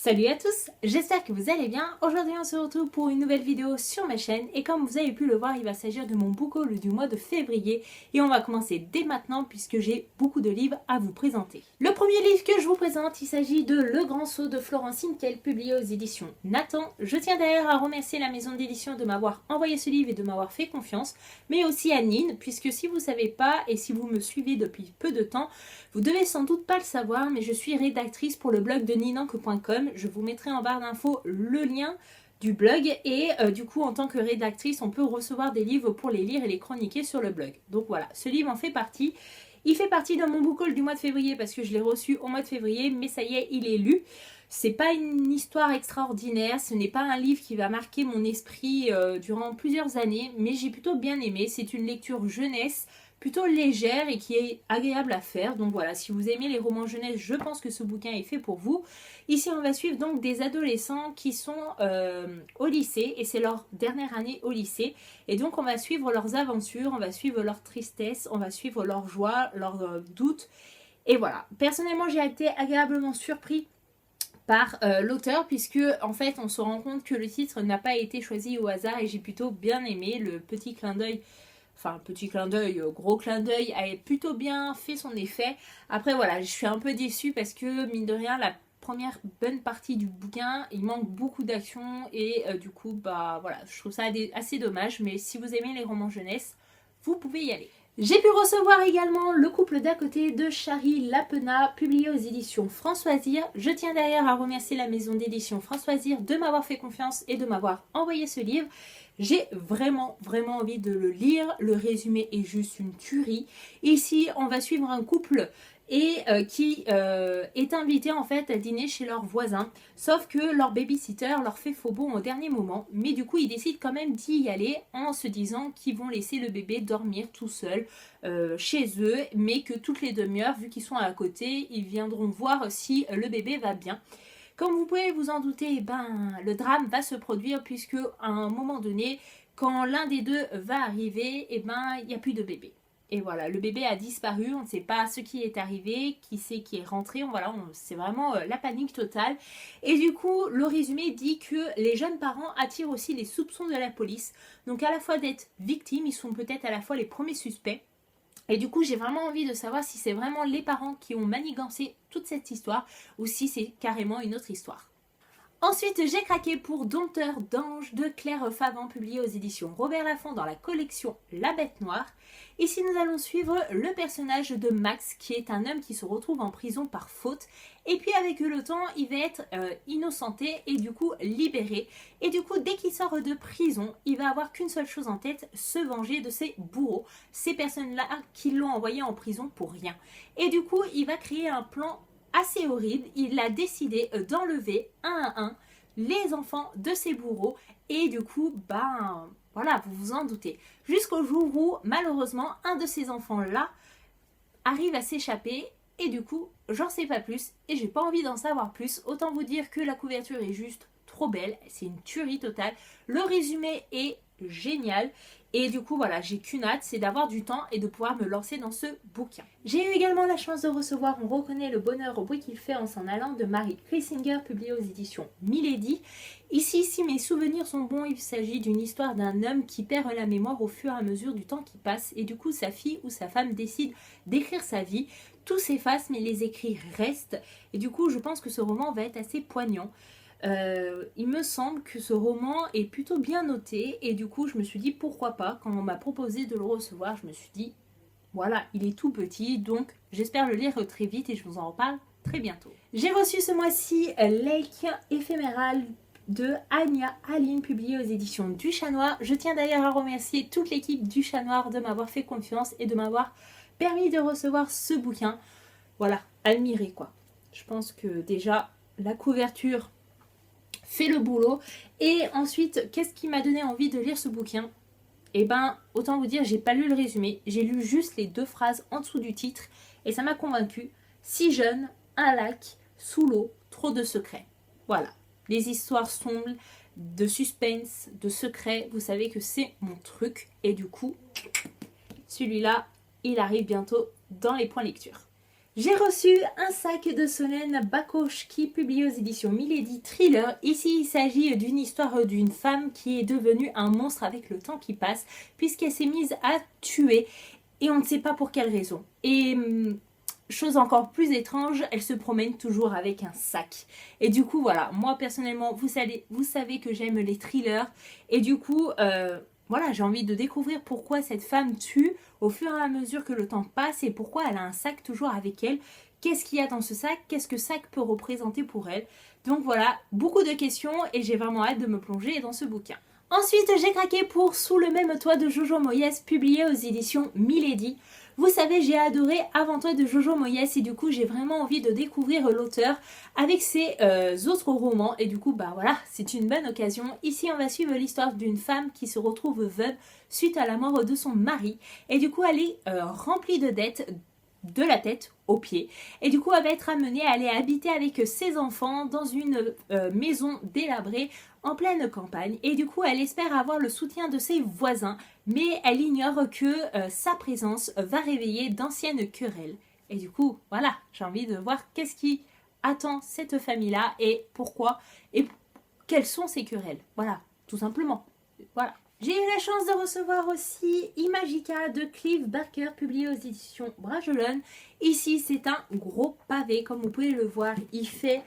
Salut à tous, j'espère que vous allez bien. Aujourd'hui on se retrouve pour une nouvelle vidéo sur ma chaîne et comme vous avez pu le voir, il va s'agir de mon book haul du mois de février et on va commencer dès maintenant puisque j'ai beaucoup de livres à vous présenter. Le premier livre que je vous présente, il s'agit de Le Grand Saut de Florence Hinkel, publié aux éditions Nathan. Je tiens d'ailleurs à remercier la maison d'édition de m'avoir envoyé ce livre et de m'avoir fait confiance, mais aussi à Nine, puisque si vous ne savez pas et si vous me suivez depuis peu de temps, vous devez sans doute pas le savoir, mais je suis rédactrice pour le blog de ninanque.com. Je vous mettrai en barre d'infos le lien du blog et du coup en tant que rédactrice on peut recevoir des livres pour les lire et les chroniquer sur le blog. Donc voilà, ce livre en fait partie. Il fait partie de mon book haul du mois de février parce que je l'ai reçu au mois de février, mais ça y est, il est lu. C'est pas une histoire extraordinaire, ce n'est pas un livre qui va marquer mon esprit durant plusieurs années, mais j'ai plutôt bien aimé. C'est une lecture jeunesse, plutôt légère et qui est agréable à faire. Donc voilà, si vous aimez les romans jeunesse, je pense que ce bouquin est fait pour vous. Ici, on va suivre donc des adolescents qui sont au lycée et c'est leur dernière année au lycée. Et donc, on va suivre leurs aventures, on va suivre leur tristesse, on va suivre leur joie, leurs doutes. Et voilà, personnellement, j'ai été agréablement surpris par l'auteur puisque en fait on se rend compte que le titre n'a pas été choisi au hasard et j'ai plutôt bien aimé le petit clin d'œil. Enfin, petit clin d'œil, gros clin d'œil, a plutôt bien fait son effet. Après, voilà, je suis un peu déçue parce que, mine de rien, la première bonne partie du bouquin, il manque beaucoup d'action et du coup, bah voilà, je trouve ça assez dommage. Mais si vous aimez les romans jeunesse, vous pouvez y aller. J'ai pu recevoir également Le couple d'à côté de Shari Lapena, publié aux éditions Françoisir. Je tiens d'ailleurs à remercier la maison d'édition Françoisir de m'avoir fait confiance et de m'avoir envoyé ce livre. J'ai vraiment envie de le lire. Le résumé est juste une tuerie. Ici, on va suivre un couple et qui est invité en fait à dîner chez leurs voisins. Sauf que leur babysitter leur fait faux bond au dernier moment. Mais du coup, ils décident quand même d'y aller en se disant qu'ils vont laisser le bébé dormir tout seul chez eux. Mais que toutes les demi-heures, vu qu'ils sont à côté, ils viendront voir si le bébé va bien. Comme vous pouvez vous en douter, le drame va se produire puisque à un moment donné, quand l'un des deux va arriver, il n'y a plus de bébé. Et voilà, le bébé a disparu, on ne sait pas ce qui est arrivé, qui c'est qui est rentré, c'est vraiment la panique totale. Et du coup, le résumé dit que les jeunes parents attirent aussi les soupçons de la police. Donc à la fois d'être victimes, ils sont peut-être à la fois les premiers suspects. Et du coup, j'ai vraiment envie de savoir si c'est vraiment les parents qui ont manigancé toute cette histoire ou si c'est carrément une autre histoire. Ensuite, j'ai craqué pour Dompteur d'anges de Claire Favant, publié aux éditions Robert Laffont dans la collection La Bête Noire. Ici, nous allons suivre le personnage de Max, qui est un homme qui se retrouve en prison par faute. Et puis, avec le temps, il va être innocenté et du coup libéré. Et du coup, dès qu'il sort de prison, il va avoir qu'une seule chose en tête, se venger de ses bourreaux. Ces personnes-là qui l'ont envoyé en prison pour rien. Et du coup, il va créer un plan assez horrible. Il a décidé d'enlever un à un les enfants de ses bourreaux et du coup voilà, vous vous en doutez, jusqu'au jour où malheureusement un de ces enfants là arrive à s'échapper et du coup j'en sais pas plus et j'ai pas envie d'en savoir plus. Autant vous dire que la couverture est juste trop belle, c'est une tuerie totale, le résumé est génial. Et du coup, voilà, j'ai qu'une hâte, c'est d'avoir du temps et de pouvoir me lancer dans ce bouquin. J'ai eu également la chance de recevoir On reconnaît le bonheur au bruit qu'il fait en s'en allant de Marie Kriesinger, publié aux éditions Milady. Ici, si mes souvenirs sont bons, il s'agit d'une histoire d'un homme qui perd la mémoire au fur et à mesure du temps qui passe. Et du coup, sa fille ou sa femme décide d'écrire sa vie. Tout s'efface, mais les écrits restent. Et du coup, je pense que ce roman va être assez poignant. Il me semble que ce roman est plutôt bien noté et du coup je me suis dit pourquoi pas. Quand on m'a proposé de le recevoir, je me suis dit voilà, il est tout petit donc j'espère le lire très vite et je vous en reparle très bientôt. J'ai reçu ce mois-ci Lake éphéméral de Anya Aline, publié aux éditions du Chat Noir. Je tiens d'ailleurs à remercier toute l'équipe du Chat Noir de m'avoir fait confiance et de m'avoir permis de recevoir ce bouquin. Voilà, admiré quoi. Je pense que déjà la couverture fait le boulot. Et ensuite, qu'est-ce qui m'a donné envie de lire ce bouquin? Et autant vous dire, j'ai pas lu le résumé, j'ai lu juste les 2 phrases en dessous du titre et ça m'a convaincu. Si jeune, un lac, sous l'eau, trop de secrets. Voilà, les histoires sombres, de suspense, de secrets, vous savez que c'est mon truc. Et du coup, celui-là, il arrive bientôt dans les points lecture. J'ai reçu un sac de Solène Bakoski publié aux éditions Milady Thriller. Ici, il s'agit d'une histoire d'une femme qui est devenue un monstre avec le temps qui passe, puisqu'elle s'est mise à tuer et on ne sait pas pour quelle raison. Et chose encore plus étrange, elle se promène toujours avec un sac. Et du coup, voilà, moi personnellement, vous savez que j'aime les thrillers. Et du coup, voilà, j'ai envie de découvrir pourquoi cette femme tue au fur et à mesure que le temps passe et pourquoi elle a un sac toujours avec elle. Qu'est-ce qu'il y a dans ce sac? Qu'est-ce que sac peut représenter pour elle? Donc voilà, beaucoup de questions et j'ai vraiment hâte de me plonger dans ce bouquin. Ensuite, j'ai craqué pour Sous le même toit de Jojo Moyes, publié aux éditions Milady. Vous savez, j'ai adoré Avant toi de Jojo Moyes et du coup, j'ai vraiment envie de découvrir l'auteur avec ses autres romans. Et du coup, bah voilà, c'est une bonne occasion. Ici, on va suivre l'histoire d'une femme qui se retrouve veuve suite à la mort de son mari. Et du coup, elle est remplie de dettes de la tête aux pieds. Et du coup, elle va être amenée à aller habiter avec ses enfants dans une maison délabrée en pleine campagne. Et du coup, elle espère avoir le soutien de ses voisins, mais elle ignore que sa présence va réveiller d'anciennes querelles. Et du coup, voilà, j'ai envie de voir qu'est-ce qui attend cette famille-là et pourquoi et quelles sont ces querelles. Voilà, tout simplement. Voilà. J'ai eu la chance de recevoir aussi Imagica de Clive Barker, publié aux éditions Bragelonne. Ici, c'est un gros pavé, comme vous pouvez le voir. Il fait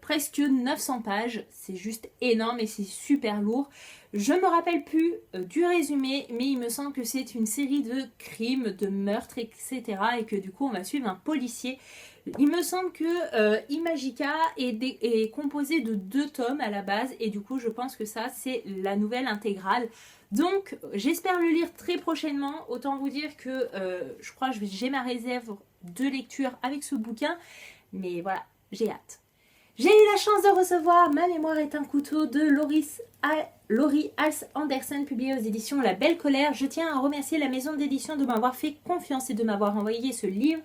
presque 900 pages. C'est juste énorme et c'est super lourd. Je me rappelle plus du résumé, mais il me semble que c'est une série de crimes, de meurtres, etc. Et que du coup, on va suivre un policier. Il me semble que Imagica est composé de 2 tomes à la base et du coup je pense que ça c'est la nouvelle intégrale. Donc j'espère le lire très prochainement. Autant vous dire que je crois que j'ai ma réserve de lecture avec ce bouquin. Mais voilà, j'ai hâte. J'ai eu la chance de recevoir Ma mémoire est un couteau de Laurie Hals Anderson, publié aux éditions La Belle Colère. Je tiens à remercier la maison d'édition de m'avoir fait confiance et de m'avoir envoyé ce livre.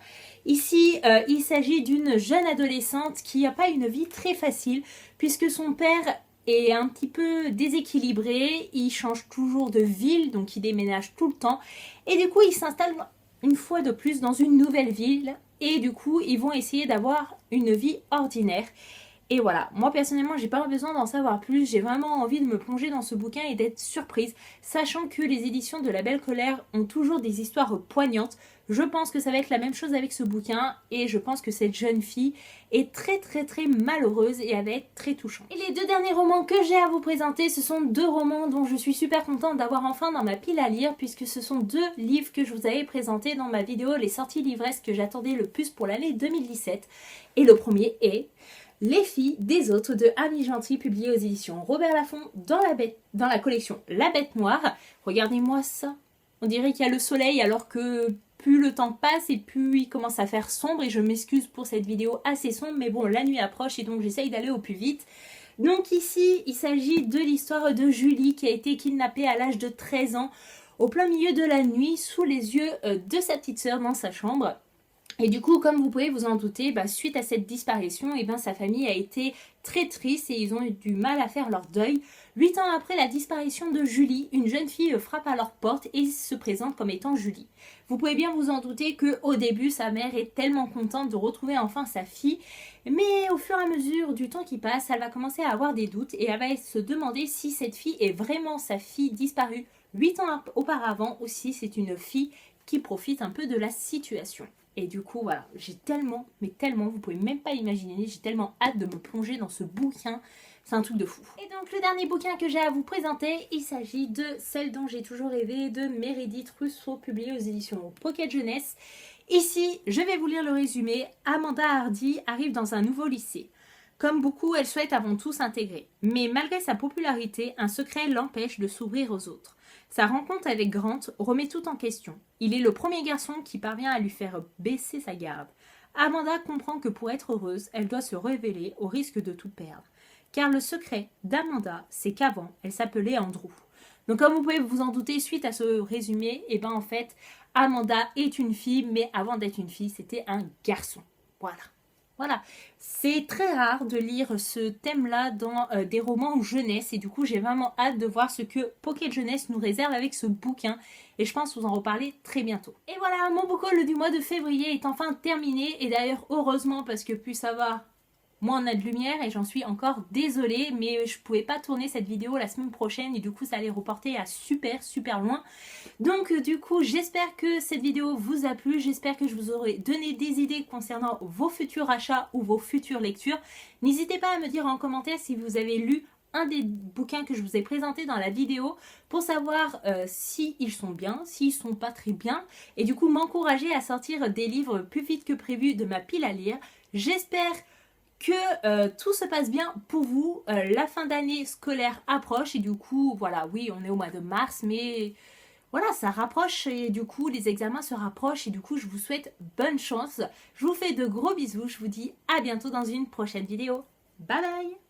Ici, il s'agit d'une jeune adolescente qui n'a pas une vie très facile puisque son père est un petit peu déséquilibré. Il change toujours de ville, donc il déménage tout le temps. Et du coup, il s'installe une fois de plus dans une nouvelle ville. Et du coup, ils vont essayer d'avoir une vie ordinaire. Et voilà, moi personnellement, j'ai pas besoin d'en savoir plus. J'ai vraiment envie de me plonger dans ce bouquin et d'être surprise, sachant que les éditions de La Belle Colère ont toujours des histoires poignantes. Je pense que ça va être la même chose avec ce bouquin et je pense que cette jeune fille est très malheureuse et elle va être très touchante. Et les 2 derniers romans que j'ai à vous présenter, ce sont 2 romans dont je suis super contente d'avoir enfin dans ma pile à lire puisque ce sont 2 livres que je vous avais présentés dans ma vidéo Les sorties livresques que j'attendais le plus pour l'année 2017. Et le premier est Les filles des autres de Amy Gentry, publié aux éditions Robert Laffont dans la collection La Bête Noire. Regardez-moi ça. On dirait qu'il y a le soleil alors que plus le temps passe et plus il commence à faire sombre. Et je m'excuse pour cette vidéo assez sombre, mais bon, la nuit approche et donc j'essaye d'aller au plus vite. Donc ici, il s'agit de l'histoire de Julie qui a été kidnappée à l'âge de 13 ans au plein milieu de la nuit sous les yeux de sa petite sœur dans sa chambre. Et du coup, comme vous pouvez vous en douter, suite à cette disparition, sa famille a été très triste et ils ont eu du mal à faire leur deuil. 8 ans après la disparition de Julie, une jeune fille frappe à leur porte et se présente comme étant Julie. Vous pouvez bien vous en douter qu'au début, sa mère est tellement contente de retrouver enfin sa fille. Mais au fur et à mesure du temps qui passe, elle va commencer à avoir des doutes et elle va se demander si cette fille est vraiment sa fille disparue 8 ans auparavant ou si c'est une fille qui profite un peu de la situation. Et du coup, voilà, j'ai tellement, mais tellement, vous pouvez même pas imaginer, j'ai tellement hâte de me plonger dans ce bouquin. C'est un truc de fou. Et donc, le dernier bouquin que j'ai à vous présenter, il s'agit de Celle dont j'ai toujours rêvé de Meredith Russo, publié aux éditions Pocket Jeunesse. Ici, je vais vous lire le résumé. Amanda Hardy arrive dans un nouveau lycée. Comme beaucoup, elle souhaite avant tout s'intégrer. Mais malgré sa popularité, un secret l'empêche de s'ouvrir aux autres. Sa rencontre avec Grant remet tout en question. Il est le premier garçon qui parvient à lui faire baisser sa garde. Amanda comprend que pour être heureuse, elle doit se révéler au risque de tout perdre. Car le secret d'Amanda, c'est qu'avant, elle s'appelait Andrew. Donc comme vous pouvez vous en douter, suite à ce résumé, en fait, Amanda est une fille, mais avant d'être une fille, c'était un garçon. Voilà. Voilà, c'est très rare de lire ce thème-là dans des romans jeunesse et du coup j'ai vraiment hâte de voir ce que Pocket Jeunesse nous réserve avec ce bouquin et je pense vous en reparler très bientôt. Et voilà, mon book haul du mois de février est enfin terminé et d'ailleurs heureusement parce que plus ça va, moins on a de lumière et j'en suis encore désolée, mais je pouvais pas tourner cette vidéo la semaine prochaine et du coup ça allait reporter à super loin. Donc du coup j'espère que cette vidéo vous a plu, j'espère que je vous aurai donné des idées concernant vos futurs achats ou vos futures lectures. N'hésitez pas à me dire en commentaire si vous avez lu un des bouquins que je vous ai présenté dans la vidéo pour savoir si ils sont bien, s'ils sont pas très bien et du coup m'encourager à sortir des livres plus vite que prévu de ma pile à lire. J'espère que tout se passe bien pour vous. La fin d'année scolaire approche et du coup, voilà, oui, on est au mois de mars, mais voilà, ça rapproche et du coup, les examens se rapprochent et du coup, je vous souhaite bonne chance. Je vous fais de gros bisous, je vous dis à bientôt dans une prochaine vidéo. Bye bye!